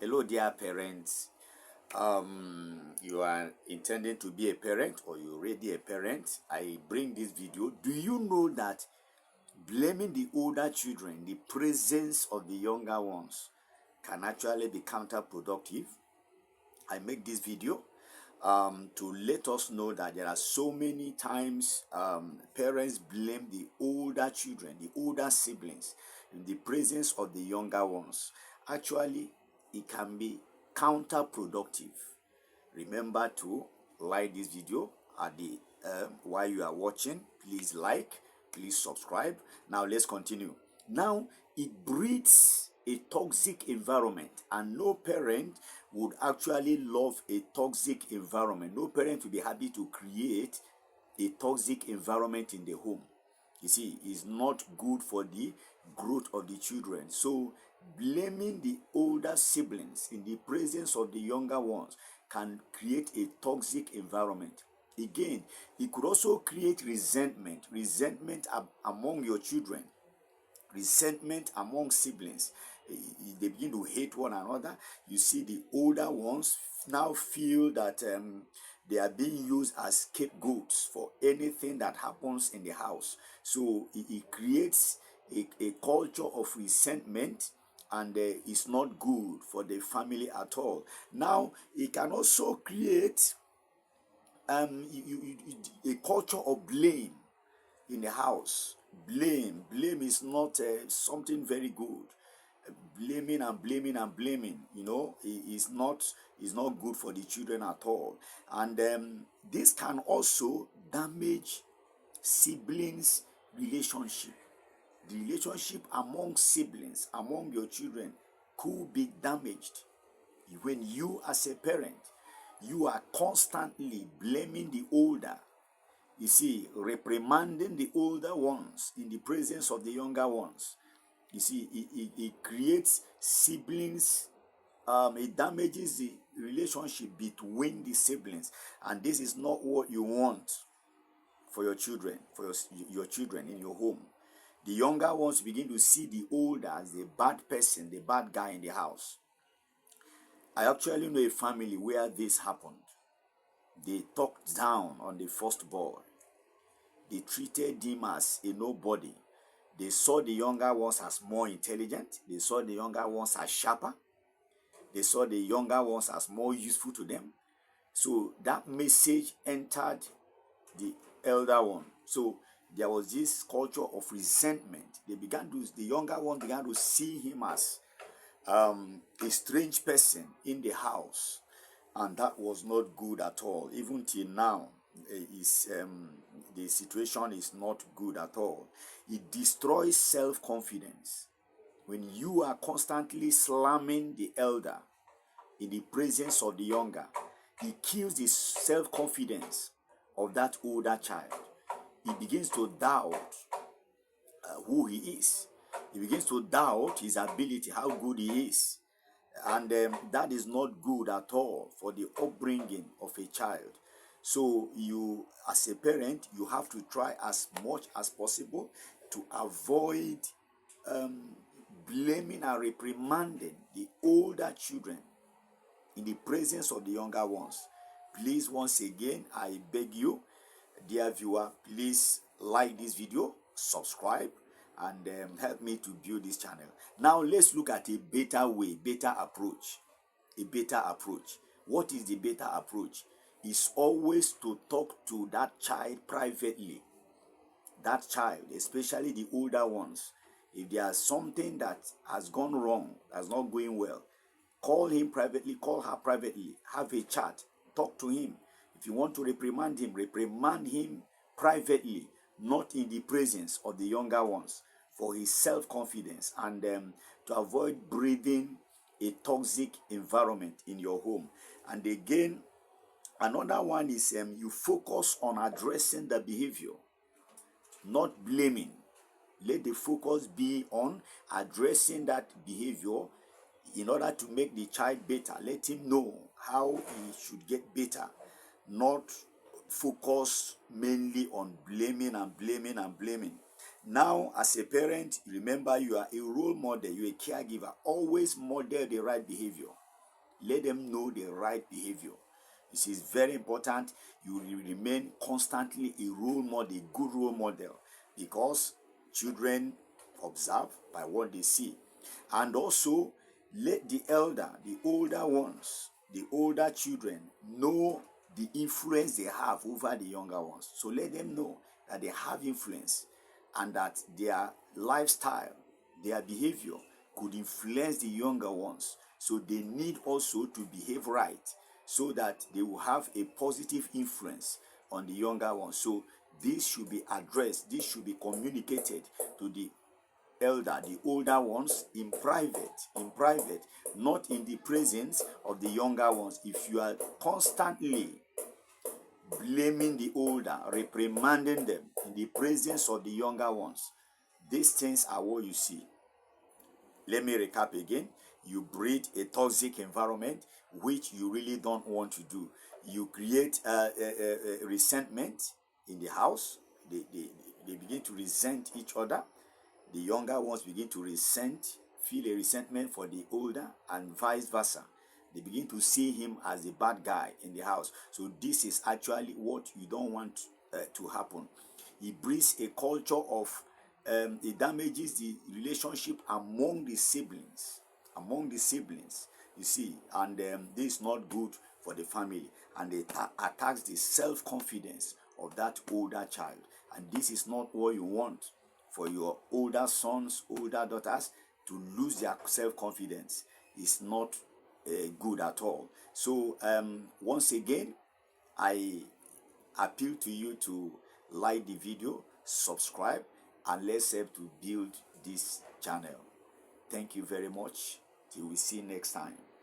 Hello, dear parents. You are intending to be a parent or you're already a parent. I bring this video. Do you know that blaming the older children in the presence of the younger ones can actually be counterproductive? I make this video to let us know that there are so many times parents blame the older children, the older siblings, in the presence of the younger ones. Actually, it can be counterproductive. Remember to like this video at the while you are watching. Please like, please subscribe. Now let's continue. Now it breeds a toxic environment, and no parent would actually love a toxic environment. No parent will be happy to create a toxic environment in the home. You see, it's not good for the growth of the children. So blaming the older siblings in the presence of the younger ones can create a toxic environment. Again, it could also create resentment among your children, resentment among siblings. They begin to hate one another. You see, the older ones now feel that they are being used as scapegoats for anything that happens in the house. So it creates a culture of resentment, and it's not good for the family at all. Now, it can also create a culture of blame in the house. Blame is not something very good. Blaming and blaming and blaming, is not good for the children at all. And this can also damage siblings relationship. The relationship among siblings, among your children, could be damaged when you, as a parent, you are constantly blaming the older. You see, reprimanding the older ones in the presence of the younger ones. You see, it creates siblings. It damages the relationship between the siblings, and this is not what you want for your children, for your children in your home. The younger ones begin to see the older as the bad person, the bad guy in the house. I actually know a family where this happened. They talked down on the first boy. They treated him as a nobody. They saw the younger ones as more intelligent. They saw the younger ones as sharper. They saw the younger ones as more useful to them. So that message entered the elder one. So there was this culture of resentment. The younger one began to see him as a strange person in the house, and that was not good at all. Even till now, the situation is not good at all. It destroys self-confidence. When you are constantly slamming the elder in the presence of the younger, it kills the self-confidence of that older child. He begins to doubt who he is. He begins to doubt his ability, how good he is. And that is not good at all for the upbringing of a child. So you, as a parent, you have to try as much as possible to avoid blaming and reprimanding the older children in the presence of the younger ones. Please, once again, I beg you, dear viewer, please like this video, subscribe, and help me to build this channel. Now let's look at a better way, better approach. A better approach. What is the better approach? Is always to talk to that child privately. That child, especially the older ones. If there's something that has gone wrong, that's not going well, call him privately, call her privately, have a chat, talk to him. If you want to reprimand him privately, not in the presence of the younger ones, for his self-confidence, and to avoid breathing a toxic environment in your home. And again, another one is you focus on addressing the behavior, not blaming. Let the focus be on addressing that behavior in order to make the child better. Let him know how he should get better, not focus mainly on blaming and blaming and blaming. Now, as a parent, remember you are a role model, you're a caregiver. Always model the right behavior. Let them know the right behavior. This is very important. You remain constantly a role model, a good role model, because children observe by what they see. And also, let the elder, the older ones, the older children know the influence they have over the younger ones. So let them know that they have influence and that their lifestyle, their behavior could influence the younger ones. So they need also to behave right so that they will have a positive influence on the younger ones. So this should be addressed, this should be communicated to the elder, the older ones, in private, not in the presence of the younger ones. If you are constantly blaming the older, reprimanding them in the presence of the younger ones, these things are what you see. Let me recap again. You breed a toxic environment which you really don't want to do. You create a resentment in the house. They begin to resent each other. The younger ones begin to feel a resentment for the older, and vice versa. They begin to see him as a bad guy in the house. So this is actually what you don't want to happen. It breeds a culture of, it damages the relationship among the siblings. You see, and this is not good for the family, and it attacks the self-confidence of that older child. And this is not what you want for your older sons, older daughters to lose their self-confidence. It's not good at all. So once again, I appeal to you to like the video, subscribe, and let's help to build this channel. Thank you very much. Till we see next time.